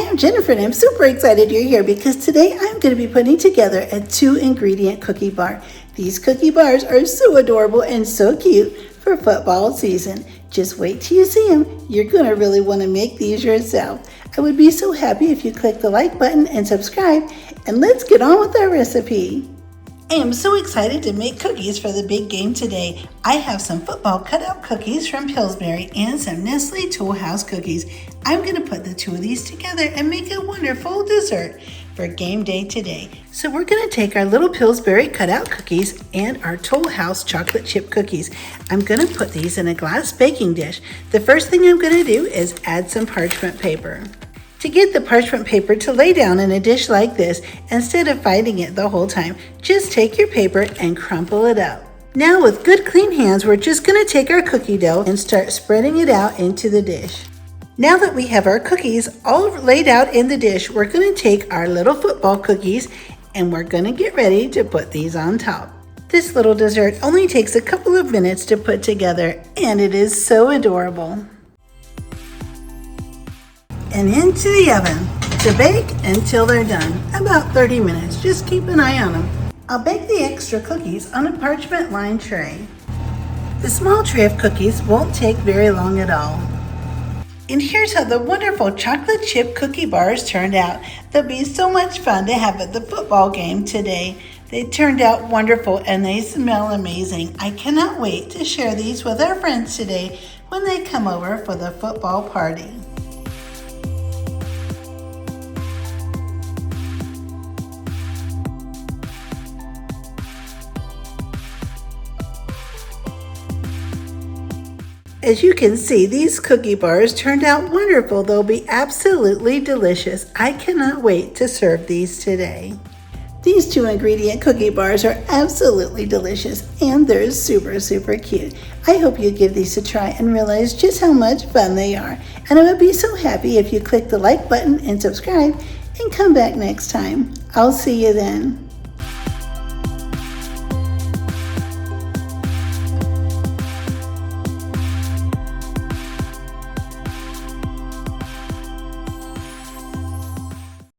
I'm Jennifer and I'm super excited you're here because today I'm going to be putting together a 2-ingredient cookie bar. These cookie bars are so adorable and so cute for football season. Just wait till you see them. You're going to really want to make these yourself. I would be so happy if you click the like button and subscribe, and let's get on with our recipe. I am so excited to make cookies for the big game today. I have some football cutout cookies from Pillsbury and some Nestle Tool House cookies. I'm going to put the two of these together and make a wonderful dessert for game day today. So we're going to take our little Pillsbury cutout cookies and our Toll House chocolate chip cookies. I'm going to put these in a glass baking dish. The first thing I'm going to do is add some parchment paper. To get the parchment paper to lay down in a dish like this, instead of fighting it the whole time, just take your paper and crumple it up. Now with good clean hands, we're just going to take our cookie dough and start spreading it out into the dish. Now that we have our cookies all laid out in the dish, we're going to take our little football cookies and we're going to get ready to put these on top. This little dessert only takes a couple of minutes to put together, and it is so adorable. And into the oven to bake until they're done, about 30 minutes. Just keep an eye on them. I'll bake the extra cookies on a parchment lined tray. The small tray of cookies won't take very long at all. And here's how the wonderful chocolate chip cookie bars turned out. They'll be so much fun to have at the football game today. They turned out wonderful and they smell amazing. I cannot wait to share these with our friends today when they come over for the football party. As you can see, these cookie bars turned out wonderful. They'll be absolutely delicious. I cannot wait to serve these today. These 2-ingredient cookie bars are absolutely delicious and they're super cute. I hope you give these a try and realize just how much fun they are. And I would be so happy if you click the like button and subscribe and come back next time. I'll see you then.